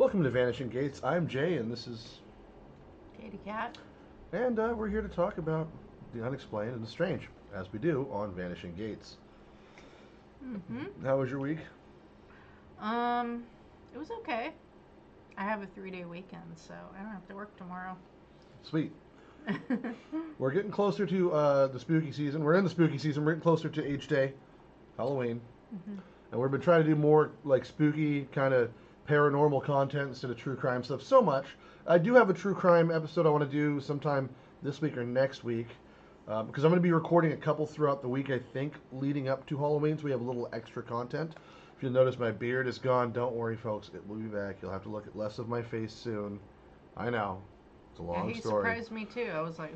Welcome to Vanishing Gates. I'm Jay, and this is, Katie Cat. and we're here to talk about the unexplained and the strange, as we do on Vanishing Gates. Mm-hmm. How was your week? It was okay. I have a 3-day weekend, so I don't have to work tomorrow. Sweet. We're getting closer to the spooky season. We're in the spooky season. We're getting closer to each day, Halloween, Mm-hmm. and we've been trying to do more like spooky kind of paranormal content instead of true crime stuff. So much. I do have a true crime episode I want to do sometime this week or next week. Because I'm going to be recording a couple throughout the week, I think, leading up to Halloween, so we have a little extra content. If you'll notice, my beard is gone. Don't worry, folks, it will be back. You'll have to look at less of my face soon. I know, it's a Yeah, long he story. surprised me too. I was like,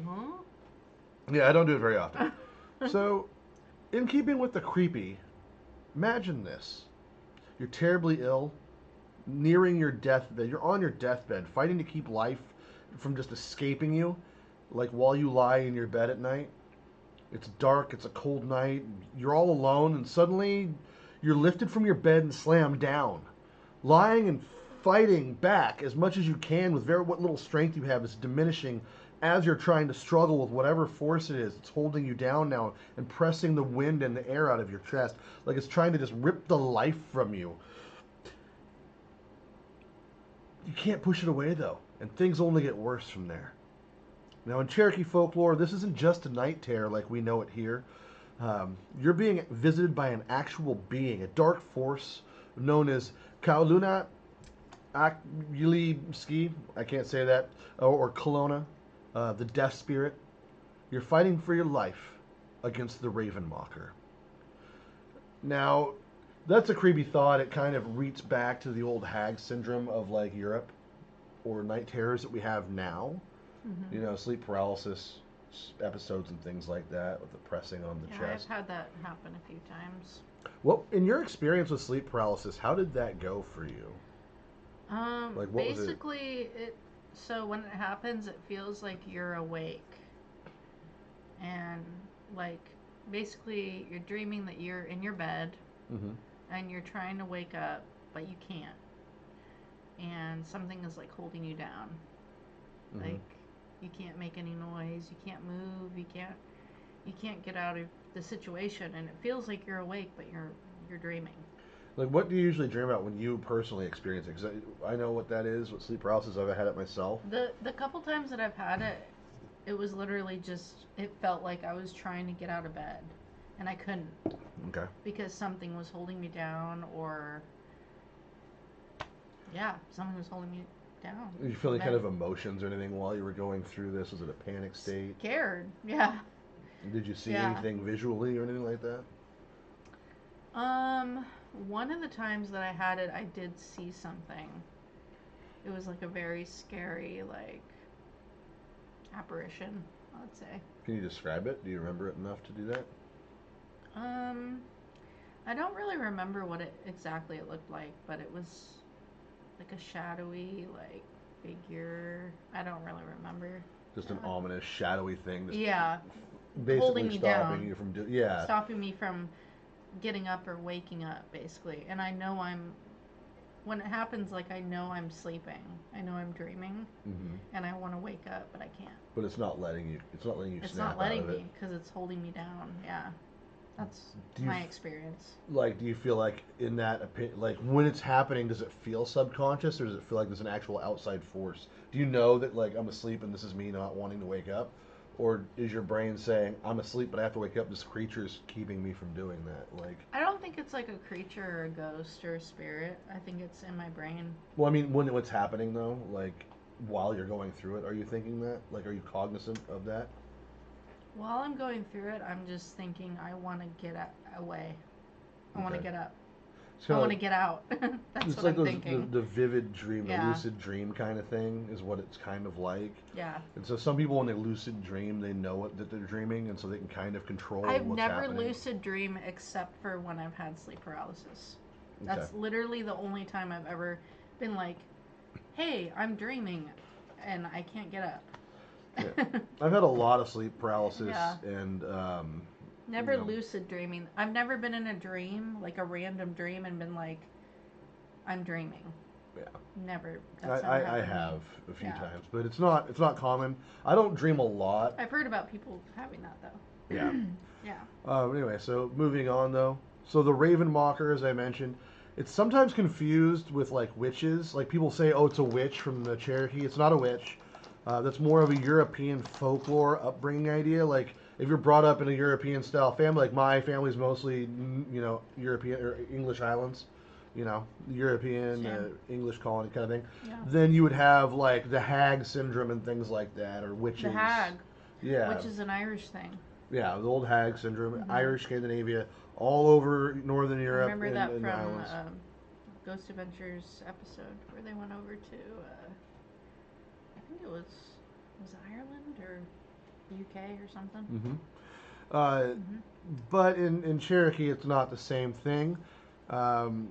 Yeah, I don't do it very often. huh? So, in keeping with the creepy, imagine this: you're terribly ill, nearing your deathbed. You're on your deathbed, fighting to keep life from just escaping you, like while you lie in your bed at night. It's dark, it's a cold night, you're all alone, and suddenly you're lifted from your bed and slammed down. Lying and fighting back as much as you can with very what little strength you have is diminishing as you're trying to struggle with whatever force it is. It's holding you down now and pressing the wind and the air out of your chest. Like it's trying to just rip the life from you. You can't push it away though, and things only get worse from there. Now, in Cherokee folklore, this isn't just a night terror like we know it here. You're being visited by an actual being, a dark force known as Kauluna Akiliski, I can't say that, or Kelowna, the death spirit. You're fighting for your life against the Raven Mocker. Now, that's a creepy thought. It kind of reaches back to the old hag syndrome of like Europe or night terrors that we have now. Mm-hmm. You know, sleep paralysis episodes and things like that with the pressing on the Yeah, I've chest. had that happen a few times. Well, in your experience with sleep paralysis, how did that go for you? Like, what was it? Basically, so when it happens, it feels like you're awake, and like basically you're dreaming that you're in your bed Mm-hmm. and you're trying to wake up, but you can't, and something is like holding you down. Mm-hmm. Like you can't make any noise, you can't move, you can't get out of the situation, and it feels like you're awake, but you're dreaming. Like, what do you usually dream about when you personally experience it? Because I know what that is, what sleep paralysis. I've had it myself. The couple times that I've had it, it was literally just it felt like I was trying to get out of bed, and I couldn't Okay. because something was holding me down, or yeah, something was holding me down. Did you feel any kind of emotions or anything while you were going through this? Was it a panic state? Scared, yeah, Did you see yeah. anything visually or anything like that? Um, one of the times that I had it, I did see something. It was like a very scary, like apparition, I'd say. Can you describe it? Do you remember it enough to do that? Um, I don't really remember what it exactly it looked like, but it was like a shadowy, like figure. I don't really remember. Just an Uh, ominous, shadowy thing, just yeah, holding basically me stopping down, you from doing. Yeah. stopping me from getting up or waking up, basically. And I know when it happens, like I know I'm sleeping, I know I'm dreaming, Hmm. and I want to wake up, but I can't. But it's not letting you. It's not letting you It's not snap out letting of it. me because it's holding me down. Yeah, that's Do you my experience. like? Do you feel like in that like when it's happening, does it feel subconscious or does it feel like there's an actual outside force? Do you know that like I'm asleep and this is me not wanting to wake up, or is your brain saying I'm asleep but I have to wake up? This creature's keeping me from doing that. Like, I don't think it's like a creature or a ghost or a spirit. I think it's in my brain. well, I mean, when what's happening though, like while you're going through it, are you thinking that? Like, are you cognizant of that? While I'm going through it, I'm just thinking I want to get away. I want to Okay. get up. It's I kind of want like to get out. That's it's what like I'm those thinking. the vivid dream, the Yeah, lucid dream kind of thing is what it's kind of like. yeah. And so some people when they lucid dream, they know that they're dreaming, and so they can kind of control I've what's never happening. lucid dream except for when I've had sleep paralysis. Okay. That's literally the only time I've ever been like, "Hey, I'm dreaming and I can't get Yeah. up." I've had a lot of sleep paralysis, Yeah. and you Never know, lucid dreaming. I've never been in a dream, like a random dream, and been like, I'm dreaming. Yeah. Never. I, That's never I happened to me. have a few Yeah. times, but it's not common. I don't dream a lot. I've heard about people having that Yeah. though. Yeah. Anyway, so moving on though. So the raven mocker, as I mentioned, it's sometimes confused with like witches. Like people say, oh, it's a witch from the Cherokee. It's not a witch. That's more of a European folklore upbringing idea. Like if you're brought up in a European style family, like my family's mostly, European or English islands, European, Same. English colony kind of thing. Yeah. Then you would have like the hag syndrome and things like that, or The witches. hag, Yeah, which is an Irish thing. yeah, the old hag syndrome, Hmm. Irish Scandinavia, all over Northern I Europe remember and, that and the from islands. Ghost Adventures episode where they went over to, I think it was it Ireland or UK or something. Hmm. Uh, Hmm. but in Cherokee, it's not the same thing. Um,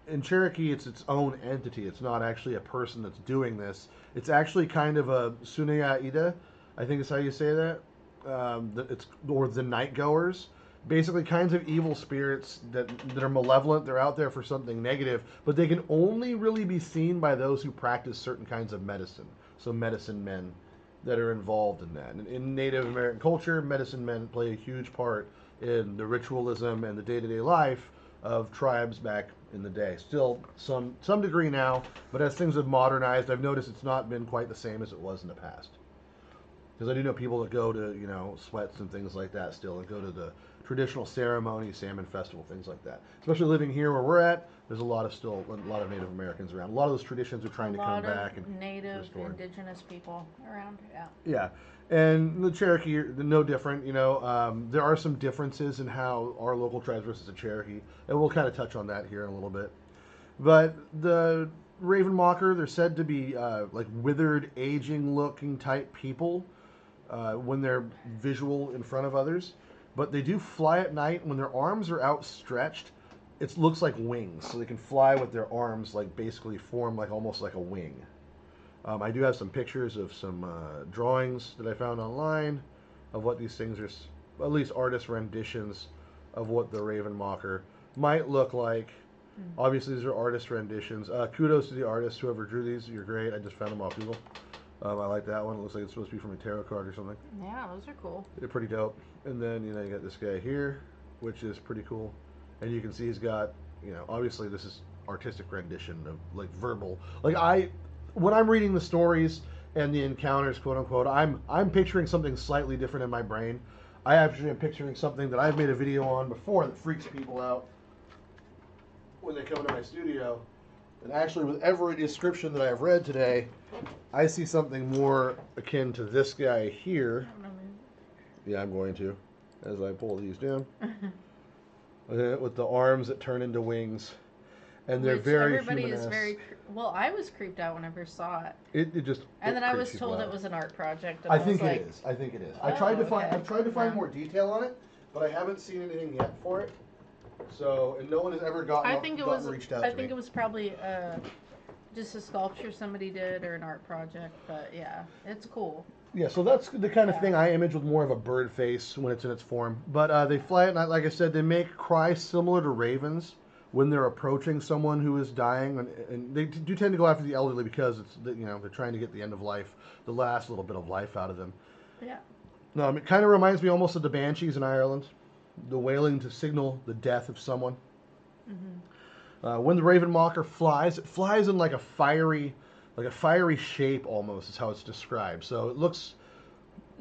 in Cherokee, it's its own entity. It's not actually a person that's doing this. It's actually kind of a Sunaya Ida, I think is how you say that. It's or the night goers, basically kinds of evil spirits that are malevolent. They're out there for something negative, but they can only really be seen by those who practice certain kinds of medicine. So medicine men that are involved in that. And in Native American culture, medicine men play a huge part in the ritualism and the day-to-day life of tribes back in the day. Still, some degree now, but as things have modernized, I've noticed it's not been quite the same as it was in the past. Because I do know people that go to sweats and things like that still, and go to the traditional ceremony, salmon festival, things like that. Especially living here where we're at, there's a lot of Native Americans around. A lot of those traditions are A trying to come lot of back and native, restored. indigenous people around. Yeah. Yeah, and the Cherokee are no different. There are some differences in how our local tribes versus the Cherokee, and we'll kind of touch on that here in a little bit. But the Raven Mocker, they're said to be like withered, aging-looking type people when they're visual in front of others. But they do fly at night. When their arms are outstretched, it looks like wings, so they can fly with their arms, like basically form like almost like a wing. I do have some pictures of some drawings that I found online of what these things are, at least artist renditions of what the Raven Mocker might look like. Mm. Obviously, these are artist renditions. Kudos to the artist, whoever drew these. You're great. I just found them off Google. I like that one. It looks like it's supposed to be from a tarot card or something. Yeah, those are cool. They're pretty dope. And then, you got this guy here, which is pretty cool. And you can see he's got, obviously this is artistic rendition of like verbal. When I'm reading the stories and the encounters, quote unquote, I'm picturing something slightly different in my brain. I actually am picturing something that I've made a video on before that freaks people out when they come into my studio. And actually, with every description that I've read today, I see something more akin to this guy here. Yeah, I'm going to, as I pull these down. With the arms that turn into wings. And they're Which very everybody human-esque. is very. Well, I was creeped out when I first saw it, It just. and then I was creeps people told out. it was an art project. And I was think like, it is. I think it is. Oh, I've tried to find Yeah. more detail on it, but I haven't seen anything yet for it. So, and no one has ever gotten reached out I to think me. it was probably just a sculpture somebody did or an art project. But yeah, it's cool. Yeah, so that's the kind of Yeah. thing I image with more of a bird face when it's in its form. But they fly at night, like I said, they make cries similar to ravens when they're approaching someone who is dying, and they do tend to go after the elderly because they're trying to get the end of life, the last little bit of life out of them. Yeah. It kind of reminds me almost of the banshees in Ireland, the wailing to signal the death of someone. Hmm. When the raven mocker flies, it flies in like a fiery shape almost is how it's described. So it looks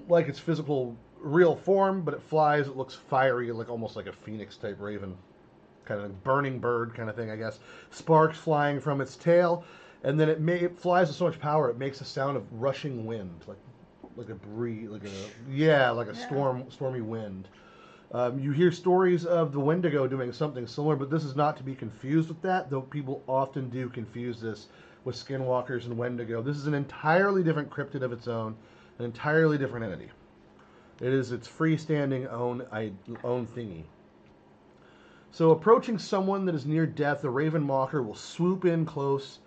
like its physical real form, but it flies. It looks fiery, like almost like a phoenix type raven, kind of burning bird kind of thing, I guess. Sparks flying from its tail, and then it flies with so much power it makes a sound of rushing wind, like a breeze, like a stormy wind. You hear stories of the Wendigo doing something similar, but this is not to be confused with that, though people often do confuse this with skinwalkers and Wendigo. This is an entirely different cryptid of its own, an entirely different entity. It is its freestanding own thingy. So approaching someone that is near death, the raven mocker will swoop in close,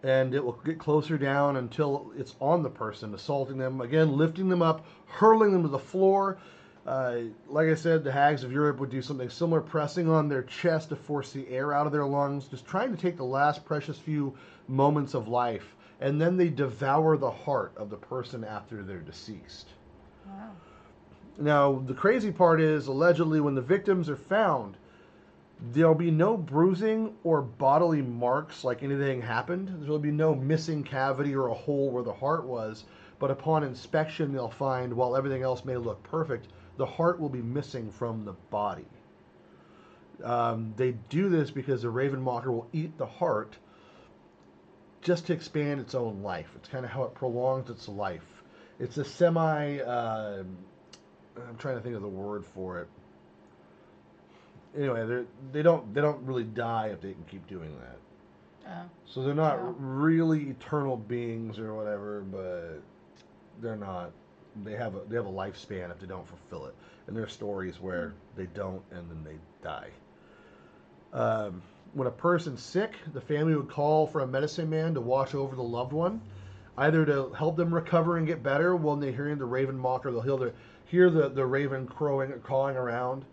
and it will get closer down until it's on the person, assaulting them, again, lifting them up, hurling them to the floor, Like I said, the hags of Europe would do something similar, pressing on their chest to force the air out of their lungs, just trying to take the last precious few moments of life. And then they devour the heart of the person after they're deceased. Wow. Now, the crazy part is, allegedly, when the victims are found, there'll be no bruising or bodily marks like anything happened. There'll be no missing cavity or a hole where the heart was. But upon inspection, they'll find, while everything else may look perfect, the heart will be missing from the body. They do this because the raven mocker will eat the heart just to expand its own life. It's kind of how it prolongs its life. It's a semi. I'm trying to think of the word for it. Anyway, they don't really die if they can keep doing that. Oh. So they're not Wow. really eternal beings or whatever, but they're not. They have a lifespan if they don't fulfill it. And there are stories where they don't and then they die. When a person's sick, the family would call for a medicine man to watch over the loved one, either to help them recover and get better. When they hear the raven mocker, they'll hear the raven crowing, calling around,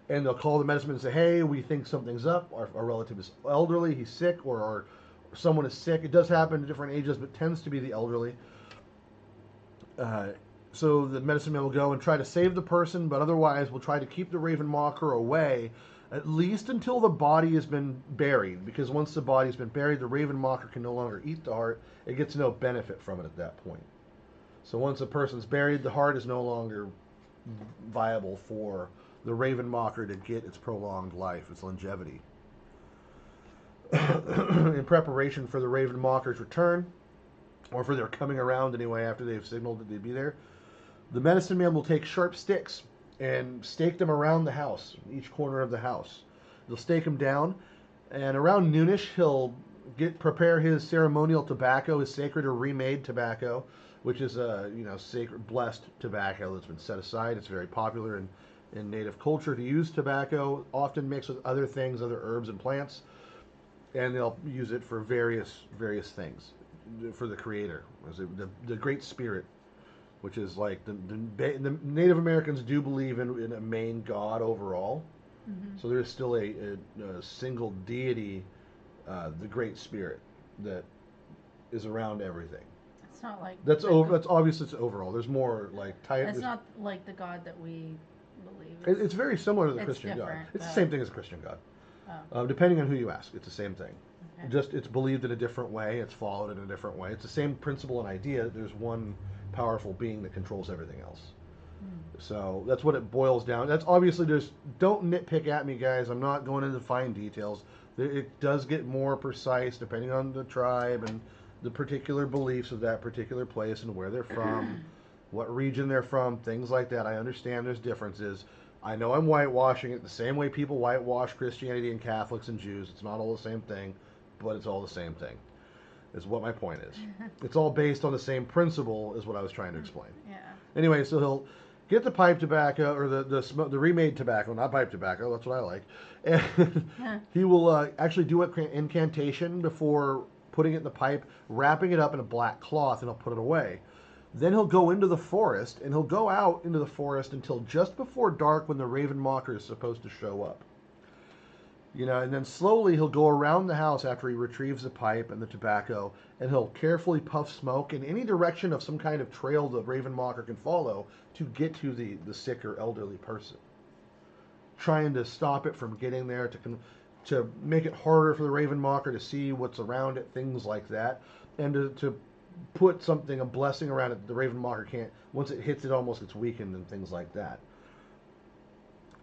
and they'll call the medicine man and say, "Hey, we think something's up. Our relative is elderly. He's sick, or someone is sick." It does happen at different ages, but tends to be the elderly. Uh, so the medicine man will go and try to save the person, but otherwise will try to keep the raven mocker away, at least until the body has been buried. Because once the body's been buried, the raven mocker can no longer eat the heart. It gets no benefit from it at that point. So once a person's buried, the heart is no longer viable for the raven mocker to get its prolonged life, its longevity. In preparation for the raven mocker's return, or for their coming around anyway after they've signaled that they'd be there, the medicine man will take sharp sticks and stake them around the house, each corner of the house. They'll stake them down, and around noonish he'll prepare his ceremonial tobacco, his sacred or remade tobacco, which is a sacred blessed tobacco that's been set aside. It's very popular in native culture to use tobacco, often mixed with other things, other herbs and plants, and they'll use it for various things for the creator, the great spirit, which is like the Native Americans do believe in a main god overall. Mm-hmm. So there is still a single deity, the Great Spirit, that is around everything. It's not like That's obvious. It's overall. There's more like It's not like the God that we believe. It's very similar to the it's Christian God. different, It's the but- same thing as a Christian God. Oh, Depending on who you ask, it's the same thing. okay. Just it's believed in a different way. It's followed in a different way. It's the same principle and idea. There's one powerful being that controls everything else. So that's what it boils down. That's obviously just don't nitpick at me, guys. I'm not going into fine details. It does get more precise depending on the tribe and the particular beliefs of that particular place and where they're from, what region they're from, things like that. I understand there's differences. I know I'm whitewashing it the same way people whitewash Christianity and Catholics and Jews. It's not all the same thing, but it's all the same thing. Is what my point is. It's all based on the same principle, is what I was trying to explain. Yeah. Anyway, so he'll get the pipe tobacco or the remade tobacco, not pipe tobacco. That's what I like. And he will actually do an incantation before putting it in the pipe, wrapping it up in a black cloth, and he'll put it away. Then he'll go into the forest, and he'll go out into the forest until just before dark when the raven mocker is supposed to show up. And then slowly he'll go around the house after he retrieves the pipe and the tobacco, and he'll carefully puff smoke in any direction of some kind of trail the raven mocker can follow to get to the sick or elderly person, trying to stop it from getting there, to make it harder for the raven mocker to see what's around it, things like that, and to put a blessing around it that the raven mocker can't. Once it hits it, almost gets weakened and things like that.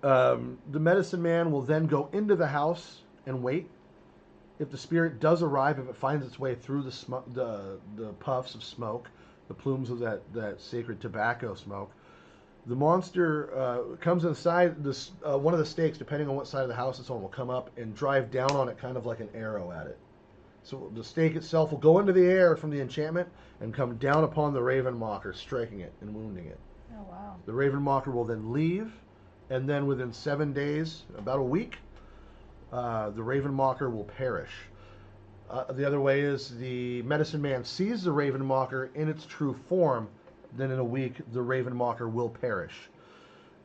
The medicine man will then go into the house and wait. If the spirit does arrive, if it finds its way through the puffs of smoke, the plumes of that sacred tobacco smoke, the monster comes inside this one of the stakes, depending on what side of the house it's on, will come up and drive down on it, kind of like an arrow at it. So the stake itself will go into the air from the enchantment and come down upon the raven mocker, striking it and wounding it. Oh wow. The raven mocker will then leave, and then within 7 days, about a week, the raven mocker will perish. The other way is the medicine man sees the raven mocker in its true form, then in a week the raven mocker will perish.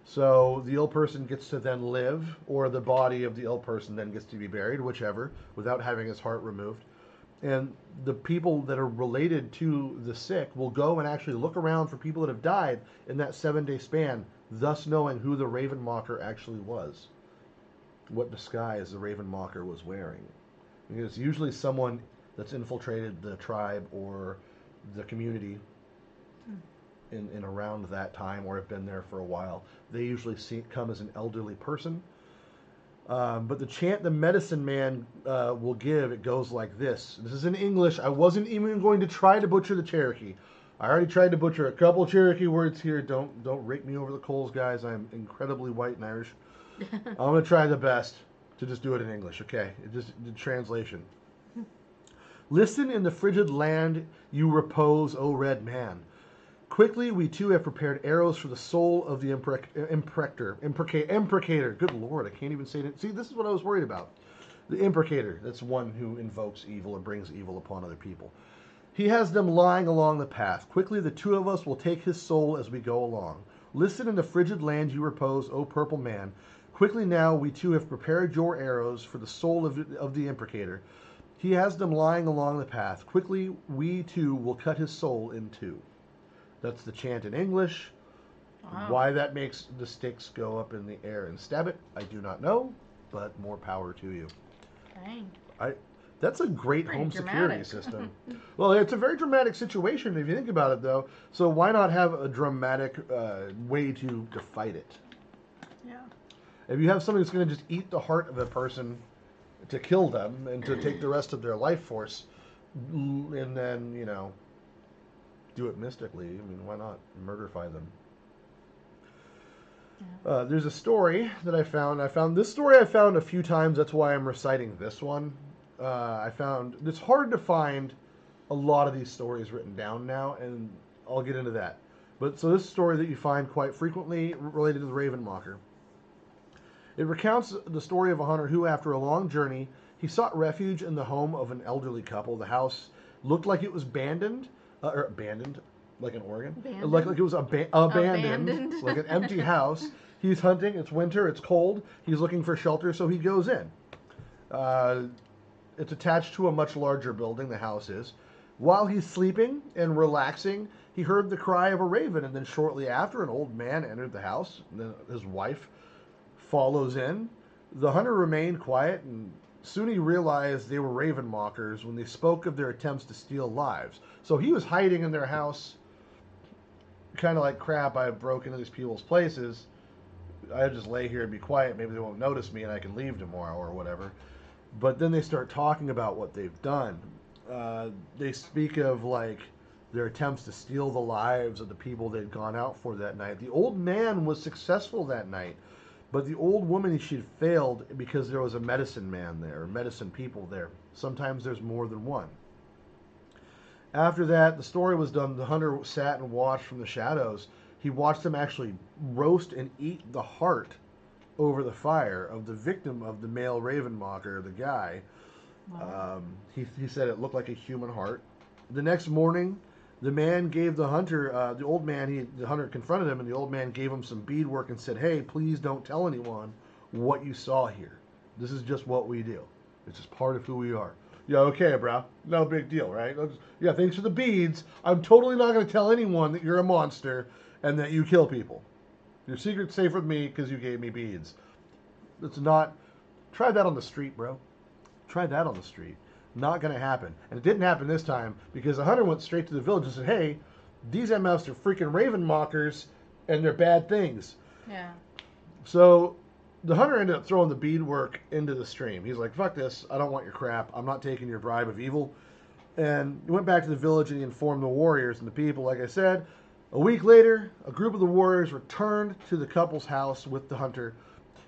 So the ill person gets to then live, or the body of the ill person then gets to be buried, whichever, without having his heart removed. And the people that are related to the sick will go and actually look around for people that have died in that 7 day span, thus knowing who the Raven Mocker actually was, what disguise the Raven Mocker was wearing. Because it's usually someone that's infiltrated the tribe or the community in around that time or have been there for a while. They usually come as an elderly person. But the chant the medicine man will give, it goes like this. This is in English. I wasn't even going to try to butcher the Cherokee. I already tried to butcher a couple Cherokee words here. Don't rake me over the coals, guys. I'm incredibly white and Irish. I'm gonna try the best to just do it in English. Okay, just the translation. Listen in the frigid land you repose, O red man. Quickly, we too have prepared arrows for the soul of the imprecator. Good Lord, I can't even say it. See, this is what I was worried about. The imprecator, that's one who invokes evil and brings evil upon other people. He has them lying along the path. Quickly, the two of us will take his soul as we go along. Listen in the frigid land you repose, O purple man. Quickly now, we too have prepared your arrows for the soul of the imprecator. He has them lying along the path. Quickly, we too will cut his soul in two. That's the chant in English. Wow. Why that makes the sticks go up in the air and stab it, I do not know, but more power to you. Dang. That's a great Pretty home dramatic. security system. Well, it's a very dramatic situation if you think about it, though. So why not have a dramatic way to fight it? Yeah. If you have something that's going to just eat the heart of a person to kill them and to take the rest of their life force, and then, do it mystically. I mean, why not murderify them? Yeah. There's a story that I found. This story I found a few times. That's why I'm reciting this one. I found it's hard to find a lot of these stories written down now, and I'll get into that. But so this story that you find quite frequently related to the Raven Mocker. It recounts the story of a hunter who, after a long journey, he sought refuge in the home of an elderly couple. The house looked like it was abandoned, like an organ. Like it was abandoned, like an empty house. He's hunting. It's winter. It's cold. He's looking for shelter, so he goes in. It's attached to a much larger building. The house is. While he's sleeping and relaxing, he heard the cry of a raven, and then shortly after, an old man entered the house. And then his wife follows in. The hunter remained quiet, and soon he realized they were raven mockers when they spoke of their attempts to steal lives. So he was hiding in their house, kind of like, crap, I broke into these people's places. I just lay here and be quiet. Maybe they won't notice me and I can leave tomorrow or whatever. But then they start talking about what they've done. They speak of, like, their attempts to steal the lives of the people they'd gone out for that night. The old man was successful that night. But the old woman, she had failed because there was a medicine man there, or medicine people there. Sometimes there's more than one. After that, the story was done. The hunter sat and watched from the shadows. He watched them actually roast and eat the heart over the fire of the victim of the male raven mocker, the guy. Wow. He said it looked like a human heart. The next morning, the man gave the hunter, the hunter confronted him, and the old man gave him some beadwork and said, hey, please don't tell anyone what you saw here. This is just what we do. It's just part of who we are. Yeah, okay, bro. No big deal, right? Yeah, thanks for the beads. I'm totally not going to tell anyone that you're a monster and that you kill people. Your secret's safe with me because you gave me beads. It's not... Try that on the street, bro. Try that on the street. Not going to happen. And it didn't happen this time because the hunter went straight to the village and said, hey, these MFs are freaking raven mockers and they're bad things. Yeah. So the hunter ended up throwing the beadwork into the stream. He's like, fuck this. I don't want your crap. I'm not taking your bribe of evil. And he went back to the village and he informed the warriors and the people. Like I said, a week later, a group of the warriors returned to the couple's house with the hunter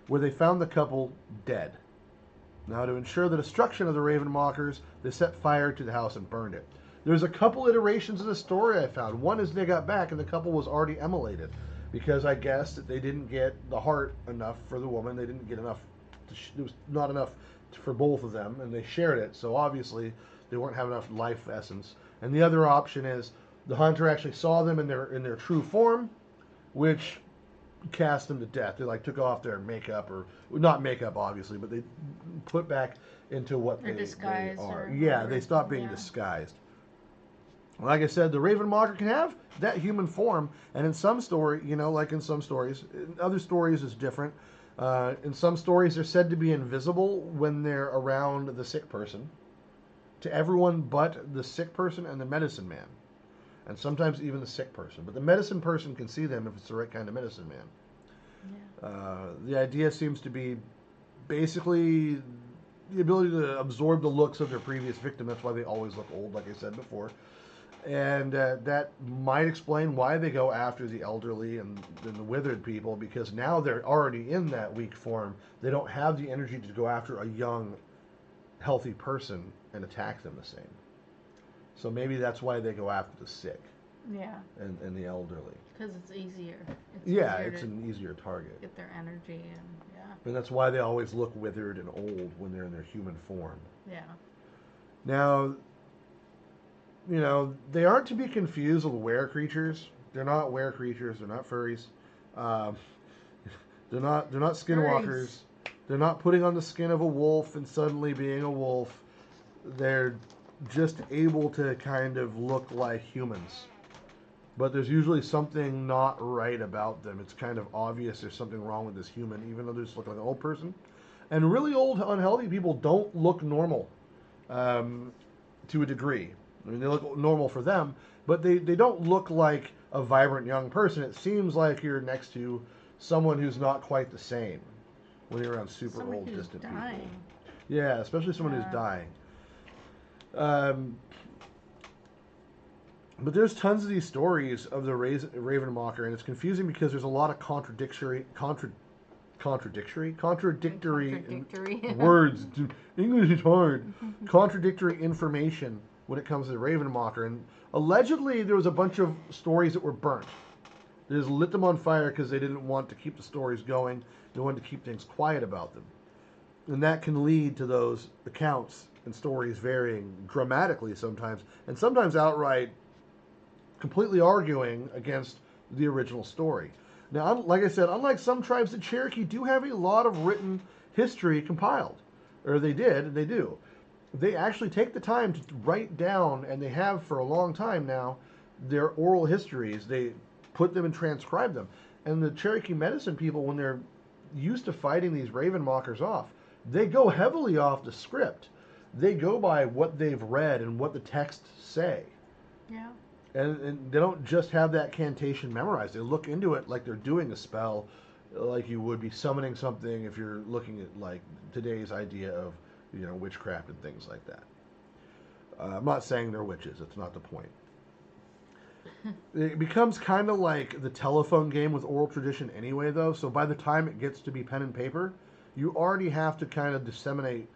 where they found the couple dead. Now, to ensure the destruction of the raven mockers, they set fire to the house and burned it. There's a couple iterations of the story I found. One is they got back and the couple was already immolated because I guess that they didn't get the heart enough for the woman. They didn't get enough. There was not enough for both of them, and they shared it. So obviously, they weren't having enough life essence. And the other option is the hunter actually saw them in their true form, which cast them to death. They like took off their makeup, or not makeup obviously, but they put back into what Or they disguised are. or Yeah, they whatever. stop being Yeah. disguised. Like I said, the Raven Mocker can have that human form, and in some story, like in some stories, in other stories is different. In some stories, they're said to be invisible when they're around the sick person, to everyone but the sick person and the medicine man, and sometimes even the sick person. But the medicine person can see them if it's the right kind of medicine man. Yeah. The idea seems to be basically the ability to absorb the looks of their previous victim. That's why they always look old, like I said before. And that might explain why they go after the elderly and the withered people, because now they're already in that weak form. They don't have the energy to go after a young, healthy person and attack them the same. So maybe that's why they go after the sick Yeah. and the elderly. Because it's easier. It's Yeah, easier it's to an easier target. get their energy and yeah. And that's why they always look withered and old when they're in their human form. Yeah. Now, they aren't to be confused with were creatures. They're not were creatures. They're not furries. Um, they're not Furries. skinwalkers. They're not putting on the skin of a wolf and suddenly being a wolf. They're just able to kind of look like humans. But there's usually something not right about them. It's kind of obvious there's something wrong with this human, even though they just look like an old person. And really old, unhealthy people don't look normal, um, to a degree. I mean, they look normal for them, but they don't look like a vibrant young person. It seems like you're next to someone who's not quite the same when you're around super Somebody old, who's distant dying. people. Yeah, especially someone who's Yeah. dying. Um, but there's tons of these stories of the Ravenmocker, and it's confusing because there's a lot of contradictory Contradictory. words. English is hard. Contradictory information when it comes to the Ravenmocker, and allegedly there was a bunch of stories that were burnt. They just lit them on fire because they didn't want to keep the stories going. They wanted to keep things quiet about them, and that can lead to those accounts and stories varying dramatically sometimes, and sometimes outright completely arguing against the original story. Now, like I said, unlike some tribes, the Cherokee do have a lot of written history compiled, or they did, and they do. They actually take the time to write down, and they have for a long time now, their oral histories. They put them and transcribe them. And the Cherokee medicine people, when they're used to fighting these raven mockers off, they go heavily off the script. They go by what they've read and what the texts say. Yeah. And they don't just have that cantation memorized. They look into it like they're doing a spell, like you would be summoning something if you're looking at like today's idea of witchcraft and things like that. I'm not saying they're witches. That's not the point. It becomes kind of like the telephone game with oral tradition anyway, though. So by the time it gets to be pen and paper, you already have to kind of disseminate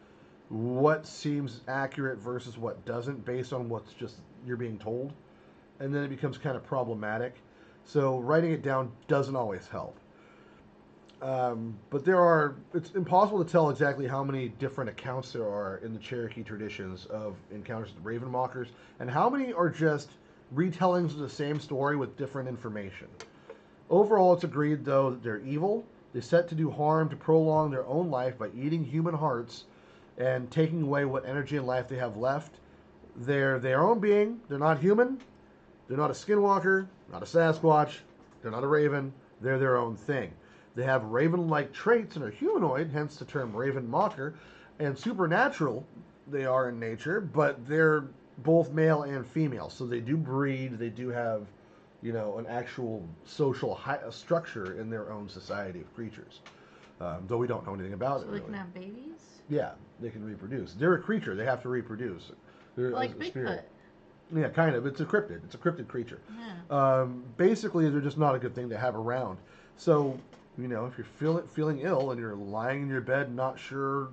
what seems accurate versus what doesn't based on what's just you're being told, and then it becomes kind of problematic. So writing it down doesn't always help. But it's impossible to tell exactly how many different accounts there are in the Cherokee traditions of encounters with Ravenmockers, and how many are just retellings of the same story with different information. Overall, it's agreed, though, that they're evil. They set to do harm to prolong their own life by eating human hearts and taking away what energy and life they have left. They're their own being. They're not human. They're not a skinwalker, not a Sasquatch. They're not a raven. They're their own thing. They have raven-like traits and are humanoid, hence the term raven mocker, and supernatural they are in nature, but they're both male and female, so they do breed. They do have, an actual social structure in their own society of creatures. Though we don't know anything about So it. they Really. can have babies? Yeah, they can reproduce. They're a creature. They have to reproduce. They're Like a Bigfoot. spirit. Yeah, kind of. It's a cryptid. It's a cryptid creature. Yeah. Basically, they're just not a good thing to have around. So, if you're feeling ill and you're lying in your bed, not sure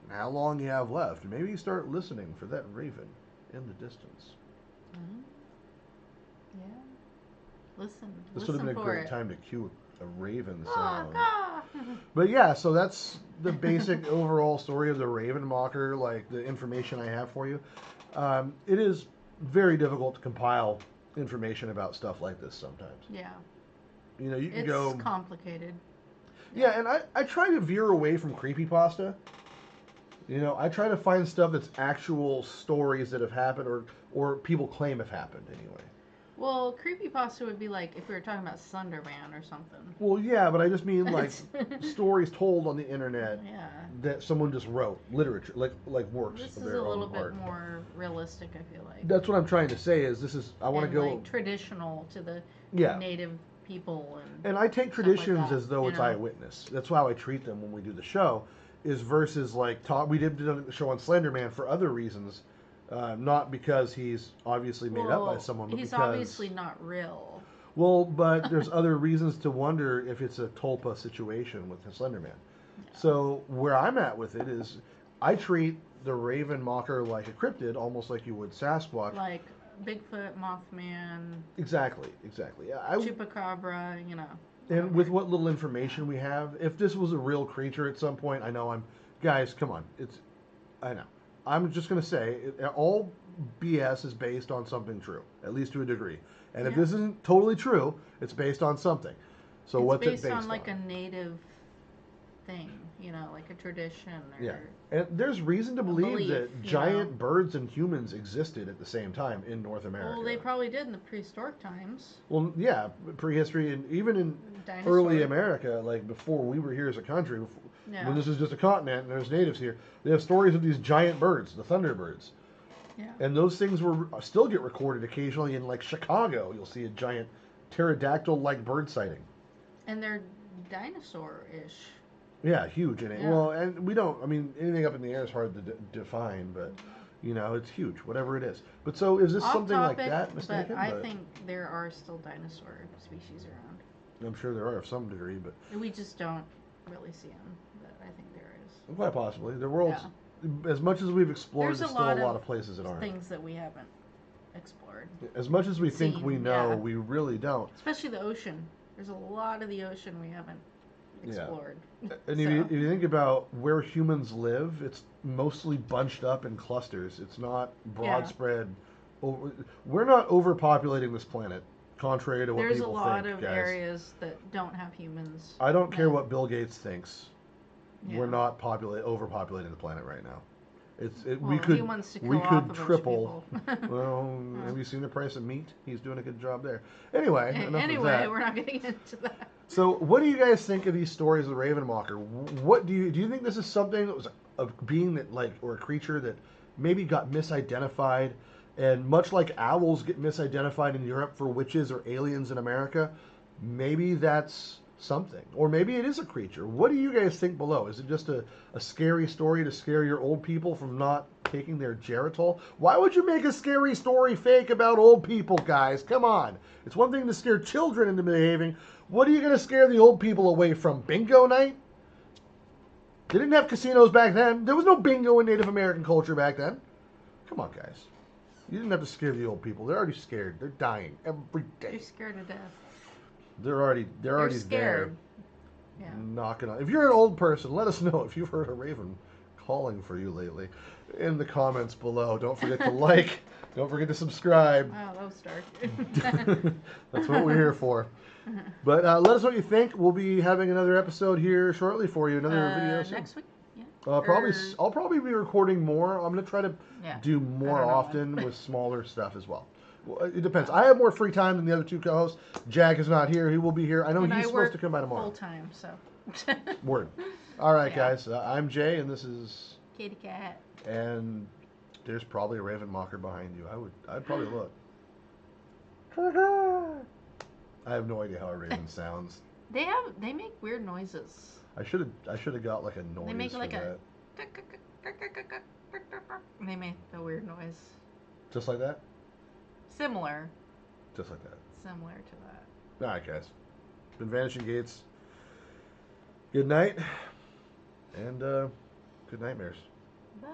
how long you have left, maybe you start listening for that raven in the distance. Mhm. Yeah. Listen. This would have Listen been a for great it. time to cue a raven Oh, sound. God. But yeah, so that's the basic overall story of the Raven Mocker, like the information I have for you. It is very difficult to compile information about stuff like this sometimes. Yeah. You can It's go. complicated. Yeah, and I try to veer away from creepypasta. I try to find stuff that's actual stories that have happened or people claim have happened anyway. Well, creepypasta would be like if we were talking about Slender Man or something. Well, yeah, but I just mean like It's- stories told on the internet yeah. that someone just wrote, literature, like works This of is a their little own bit art. more realistic, I feel like. That's what I'm trying to say. I want to And go. like traditional to the Yeah, native people and I take stuff like traditions that, as though you it's know? eyewitness. That's how I treat them when we do the show. Is versus like talk. We did the show on Slender Man for other reasons, not because he's obviously made up by Well, someone, but he's because obviously not real. well, but there's other reasons to wonder if it's a tulpa situation with the Slender Man. So where I'm at with it is, I treat the Raven Mocker like a cryptid, almost like you would Sasquatch. Like Bigfoot, Mothman, Exactly. Chupacabra, And with whatever. what little information we have, if this was a real creature at some point, guys, come on, I know. I'm just gonna say, all BS is based on something true, at least to a degree. And if Yeah. this isn't totally true, it's based on something. So It's what's it based based on like on? a native thing, like a tradition Yeah. or And there's reason to a believe belief, that giant birds and humans existed at the same time in North America. Well, they probably did in the prehistoric times. Well, yeah, prehistory and even in early Dinosaur. America, like before we were here as a country, Yeah. when this was just a continent and there's natives here, they have stories of these giant birds, the thunderbirds. Yeah. And those things were still get recorded occasionally in like Chicago. You'll see a giant pterodactyl-like bird sighting. And they're dinosaur-ish. Yeah, huge in it. Yeah. Well, and we don't. I mean, anything up in the air is hard to define, but it's huge, whatever it is. But so is this Off something topic, like that mistaken? but I think there are still dinosaur species around. I'm sure there are of some degree, but We just don't really see them, but I think there is. quite possibly the world's as much as we've explored. There's still a lot of places that aren't. Things that we haven't explored. As much as we think Seen, we know, yeah. we really don't. Especially the ocean. There's a lot of the ocean we haven't explored. And if you think about where humans live, it's mostly bunched up in clusters. It's not broad spread. We're not overpopulating this planet, contrary to what There's people think. a lot of guys. areas that don't have humans. I don't care what Bill Gates thinks. Yeah. We're not overpopulating the planet right now. Well, he wants to kill off a bunch of triple. people. Well, have you seen the price of meat? He's doing a good job there. Anyway, enough of that. We're not getting into that. So, what do you guys think of these stories of the Ravenwalker? What do you think this is something that was a being that or a creature that maybe got misidentified, and much like owls get misidentified in Europe for witches or aliens in America, maybe that's something, or maybe it is a creature. What do you guys think below? Is it just a scary story to scare your old people from not taking their Geritol? Why would you make a scary story fake about old people, guys? Come on. It's one thing to scare children into behaving. What are you going to scare the old people away from? Bingo night? They didn't have casinos back then. There was no bingo in Native American culture back then. Come on, guys. You didn't have to scare the old people. They're already scared. They're dying every day. They're scared to death. They're already scared. there. Yeah. Knocking on. If you're an old person, let us know if you've heard a raven calling for you lately in the comments below. Don't forget to like. Don't forget to subscribe. Wow, that was dark. That's what we're here for. But let us know what you think. We'll be having another episode here shortly for you. Another video soon. Next week? Yeah. I'll probably be recording more. I'm going to try to do more I don't know often with smaller stuff as well. Well, it depends. I have more free time than the other two co-hosts. Jack is not here. He will be here. I know he's supposed to come by tomorrow. Full time, so. Word. All right, Yeah. guys. I'm Jay, and this is. Kitty cat. And there's probably a raven mocker behind you. I'd probably look. I have no idea how a raven sounds. They make weird noises. I should have got like a noise They make for like that. They make a weird noise. Just like that. Similar. Just like that. Similar to that. All right, guys. Been Vanishing Gates. Good night, and good nightmares. Bye.